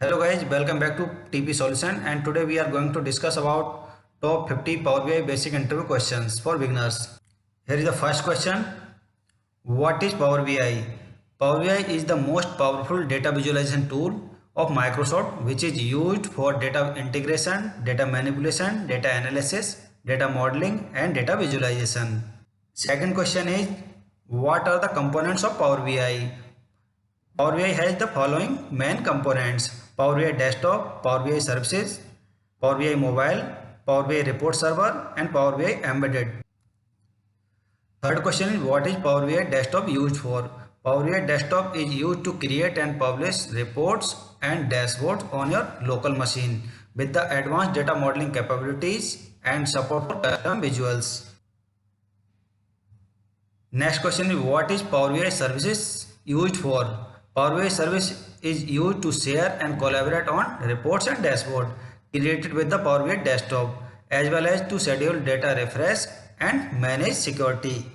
Hello guys, welcome back to TP Solution, and today we are going to discuss about top 50 Power BI basic interview questions for beginners. Here is the first question. What is Power BI? Power BI is the most powerful data visualization tool of Microsoft, which is used for data integration, data manipulation, data analysis, data modeling and data visualization. Second question is, what are the components of Power BI? Power BI has the following main components: Power BI Desktop, Power BI Services, Power BI Mobile, Power BI Report Server and Power BI Embedded. Third question is, what is Power BI Desktop used for? Power BI Desktop is used to create and publish reports and dashboards on your local machine with the advanced data modeling capabilities and support for custom visuals. Next question is, what is Power BI Services used for? Power BI Service is used to share and collaborate on reports and dashboard created with the Power BI Desktop, as well as to schedule data refresh and manage security.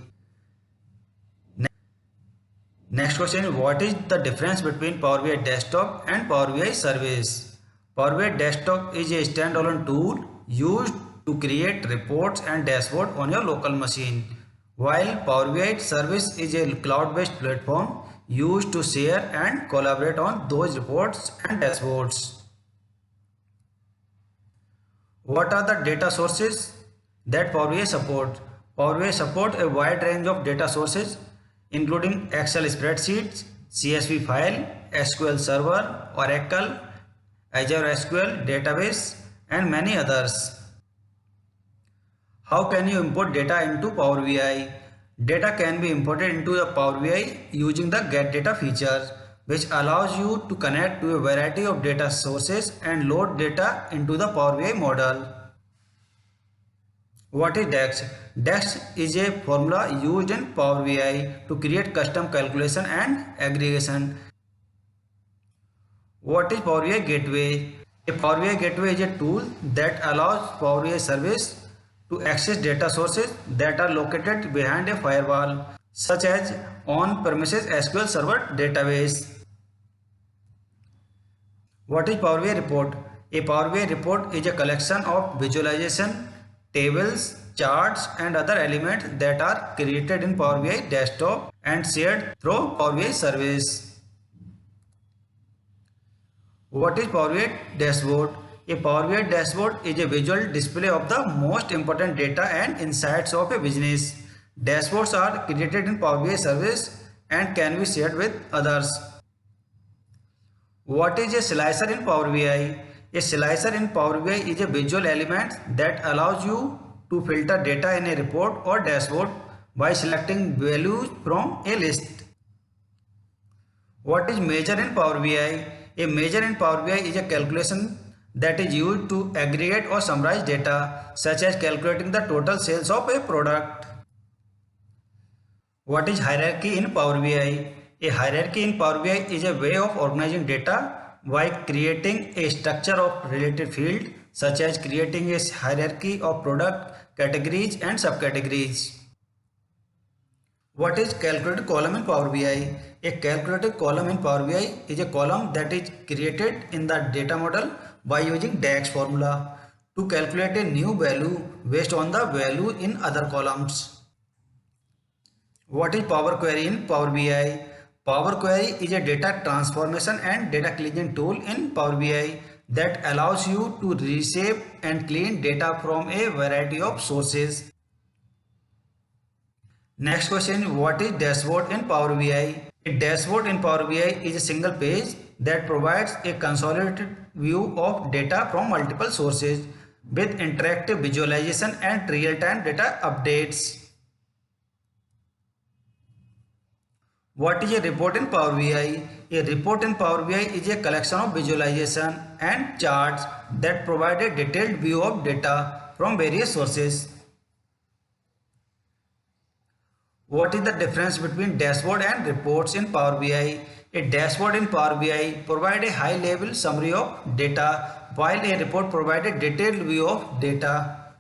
Next question is, what is the difference between Power BI Desktop and Power BI Service? Power BI Desktop is a standalone tool used to create reports and dashboard on your local machine, while Power BI Service is a cloud-based platform used to share and collaborate on those reports and dashboards. What are the data sources that Power BI support? Power BI support a wide range of data sources including Excel spreadsheets, CSV file, SQL Server, Oracle, Azure SQL database and many others. How can you import data into Power BI? Data can be imported into the Power BI using the Get Data feature, which allows you to connect to a variety of data sources and load data into the Power BI model. What is DAX? DAX is a formula used in Power BI to create custom calculation and aggregation. What is Power BI Gateway? A Power BI Gateway is a tool that allows Power BI service to access data sources that are located behind a firewall, such as on-premises SQL Server database. What is Power BI Report? A Power BI report is a collection of visualization, tables, charts and other elements that are created in Power BI Desktop and shared through Power BI Service. What is Power BI Dashboard? A Power BI dashboard is a visual display of the most important data and insights of a business. Dashboards are created in Power BI Service and can be shared with others. What is a slicer in Power BI? A slicer in Power BI is a visual element that allows you to filter data in a report or dashboard by selecting values from a list. What is measure in Power BI? A measure in Power BI is a calculation that is used to aggregate or summarize data, such as calculating the total sales of a product. What is hierarchy in Power BI? A hierarchy in Power BI is a way of organizing data by creating a structure of related fields, such as creating a hierarchy of product categories and subcategories. What is calculated column in Power BI? A calculated column in Power BI is a column that is created in the data model by using DAX formula to calculate a new value based on the value in other columns. What is Power Query in Power BI? Power Query is a data transformation and data cleansing tool in Power BI that allows you to reshape and clean data from a variety of sources. Next question, what is dashboard in Power BI? A dashboard in Power BI is a single page that provides a consolidated view of data from multiple sources with interactive visualization and real-time data updates. What is a report in Power BI? A report in Power BI is a collection of visualization and charts that provide a detailed view of data from various sources. What is the difference between dashboard and reports in Power BI? A dashboard in Power BI provides a high-level summary of data, while a report provides a detailed view of data.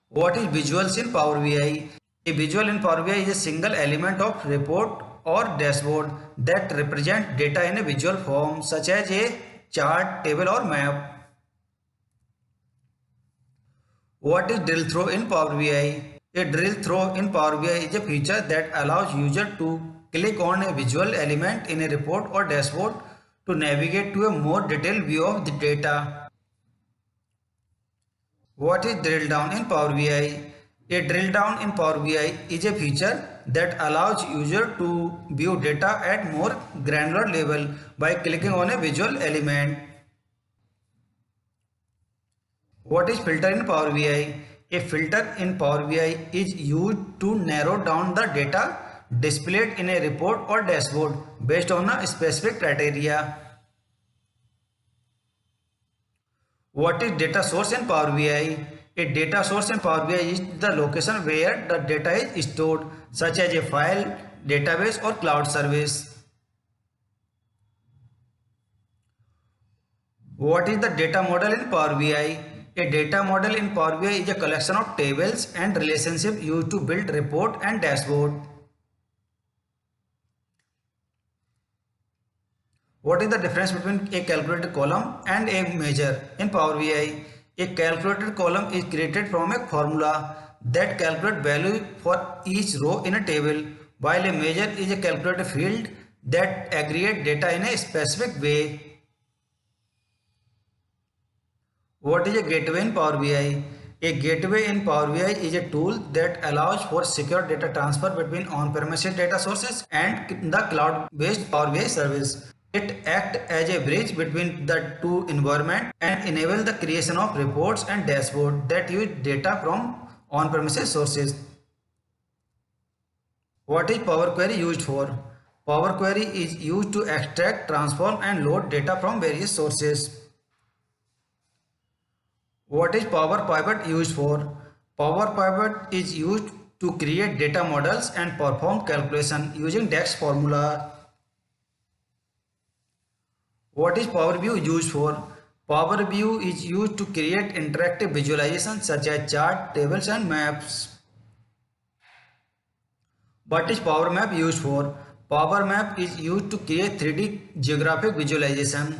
What is visuals in Power BI? A visual in Power BI is a single element of report or dashboard that represent data in a visual form such as a chart, table or map. What is drill through in Power BI? A drill through in Power BI is a feature that allows user to click on a visual element in a report or dashboard to navigate to a more detailed view of the data. What is drill down in Power BI? A drill down in Power BI is a feature that allows user to view data at more granular level by clicking on a visual element. What is filter in Power BI? A filter in Power BI is used to narrow down the data displayed in a report or dashboard based on a specific criteria. What is data source in Power BI? A data source in Power BI is the location where the data is stored, such as a file, database or cloud service. What is the data model in Power BI? A data model in Power BI is a collection of tables and relationships used to build report and dashboard. What is the difference between a calculated column and a measure in Power BI? A calculated column is created from a formula that calculates value for each row in a table, while a measure is a calculated field that aggregates data in a specific way. What is a gateway in Power BI? A gateway in Power BI is a tool that allows for secure data transfer between on-premises data sources and the cloud-based Power BI service. It acts as a bridge between the two environments and enables the creation of reports and dashboards that use data from on-premises sources. What is Power Query used for? Power Query is used to extract, transform and load data from various sources. What is Power Pivot used for? Power Pivot is used to create data models and perform calculation using DAX formula. What is Power View used for? Power View is used to create interactive visualizations such as chart, tables and maps. What is Power Map used for? Power Map is used to create 3D geographic visualization.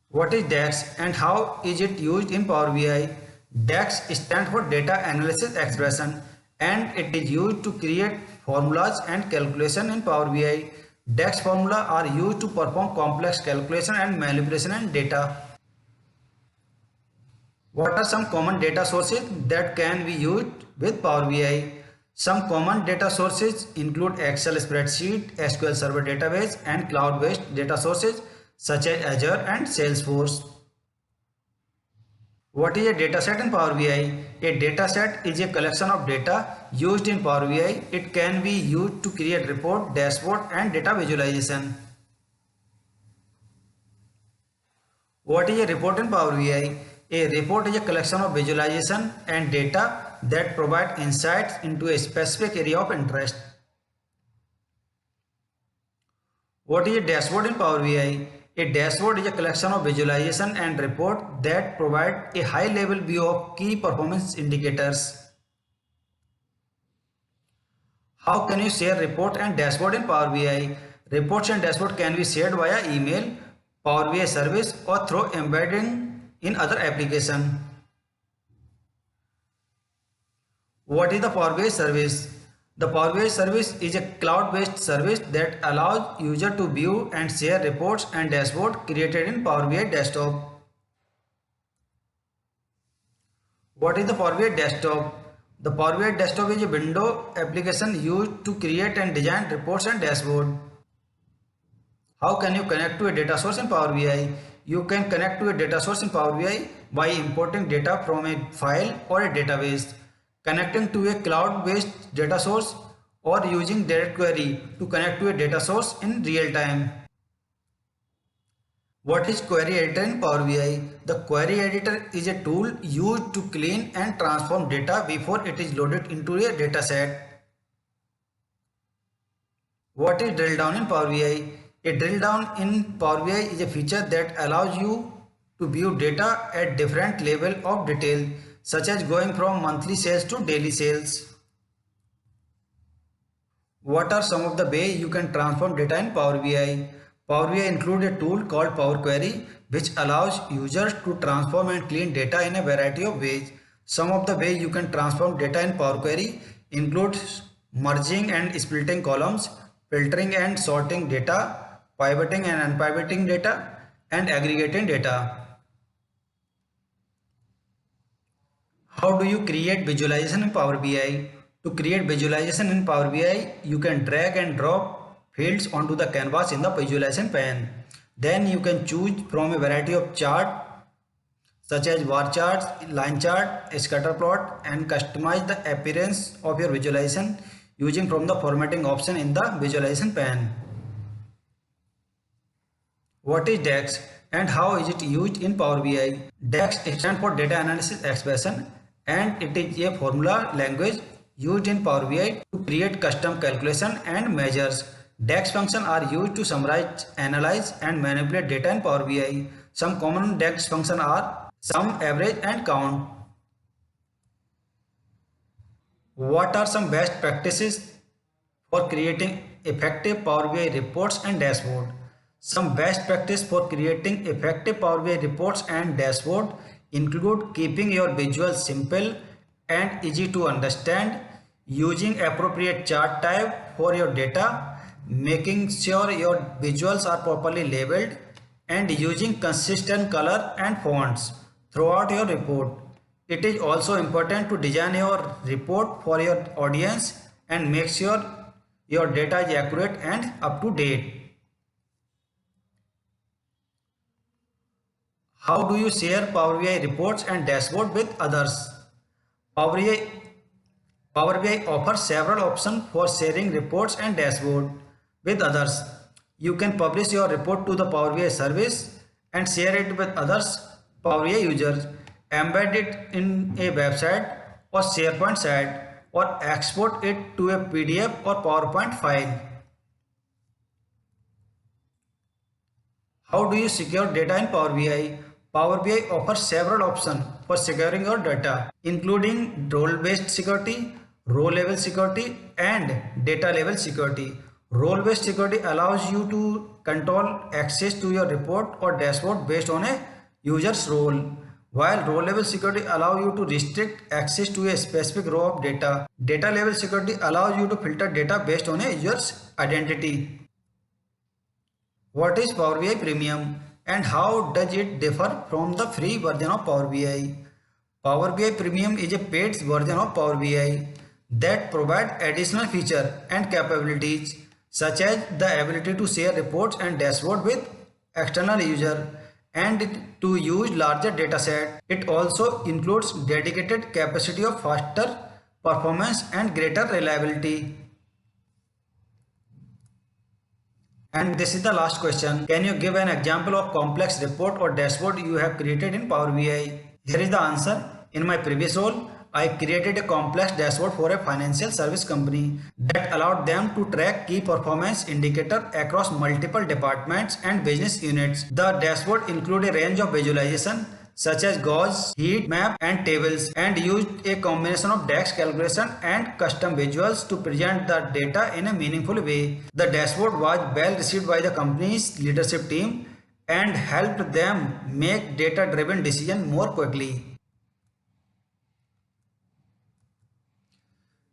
What is DAX and how is it used in Power BI? DAX stands for Data Analysis Expression and it is used to create formulas and calculation in Power BI. DAX formula are used to perform complex calculation and manipulation in data. What are some common data sources that can be used with Power BI? Some common data sources include Excel spreadsheet, SQL Server database and cloud-based data sources such as Azure and Salesforce. What is a dataset in Power BI? A dataset is a collection of data used in Power BI. It can be used to create report, dashboard and data visualization. What is a report in Power BI? A report is a collection of visualization and data that provide insights into a specific area of interest. What is a dashboard in Power BI? A dashboard is a collection of visualization and report that provide a high-level view of key performance indicators. How can you share report and dashboard in Power BI? Reports and dashboard can be shared via email, Power BI service or through embedding in other application. What is the Power BI service? The Power BI service is a cloud-based service that allows user to view and share reports and dashboard created in Power BI desktop. What is the Power BI desktop? The Power BI desktop is a window application used to create and design reports and dashboard. How can you connect to a data source in Power BI? You can connect to a data source in Power BI by importing data from a file or a database, connecting to a cloud-based data source, or using direct query to connect to a data source in real time. What is Query Editor in Power BI? The Query Editor is a tool used to clean and transform data before it is loaded into a dataset. What is Drill Down in Power BI? A drill down in Power BI is a feature that allows you to view data at different levels of detail, such as going from monthly sales to daily sales. What are some of the ways you can transform data in Power BI? Power BI includes a tool called Power Query, which allows users to transform and clean data in a variety of ways. Some of the ways you can transform data in Power Query includes merging and splitting columns, filtering and sorting data, pivoting and unpivoting data, and aggregating data. How do you create visualization in Power BI? To create visualization in Power BI, you can drag and drop fields onto the canvas in the visualization pane. Then you can choose from a variety of charts such as bar charts, line chart, scatter plot, and customize the appearance of your visualization using from the formatting option in the visualization pane. What is DAX and how is it used in Power BI? DAX stands for Data Analysis Expression, and it is a formula language used in Power BI to create custom calculation and measures. DAX functions are used to summarize, analyze, and manipulate data in Power BI. Some common DAX functions are sum, average, and count. What are some best practices for creating effective Power BI reports and dashboard? Some best practice for creating effective Power BI reports and dashboard include keeping your visuals simple and easy to understand, using appropriate chart type for your data, making sure your visuals are properly labeled, and using consistent color and fonts throughout your report. It is also important to design your report for your audience and make sure your data is accurate and up to date. How do you share Power BI reports and dashboard with others? Power BI, Power BI offers several options for sharing reports and dashboard with others. You can publish your report to the Power BI service and share it with others Power BI users, embed it in a website or SharePoint site, or export it to a PDF or PowerPoint file. How do you secure data in Power BI? Power BI offers several options for securing your data, including role-based security, row-level security, and data-level security. Role-based security allows you to control access to your report or dashboard based on a user's role, while row-level security allows you to restrict access to a specific row of data. Data-level security allows you to filter data based on a user's identity. What is Power BI Premium and how does it differ from the free version of Power BI? Power BI Premium is a paid version of Power BI that provides additional features and capabilities such as the ability to share reports and dashboard with external users and to use larger dataset. It also includes dedicated capacity of faster performance and greater reliability. And this is the last question. Can you give an example of complex report or dashboard you have created in Power BI? Here is the answer. In my previous role, I created a complex dashboard for a financial service company that allowed them to track key performance indicators across multiple departments and business units. The dashboard included a range of visualization such as gauge, heat map, and tables, and used a combination of DAX calculation and custom visuals to present the data in a meaningful way. The dashboard was well received by the company's leadership team and helped them make data-driven decisions more quickly.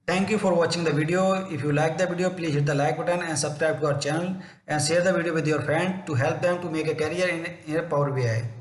Thank you for watching the video. If you like the video, please hit the like button and subscribe to our channel and share the video with your friend to help them to make a career in Power BI.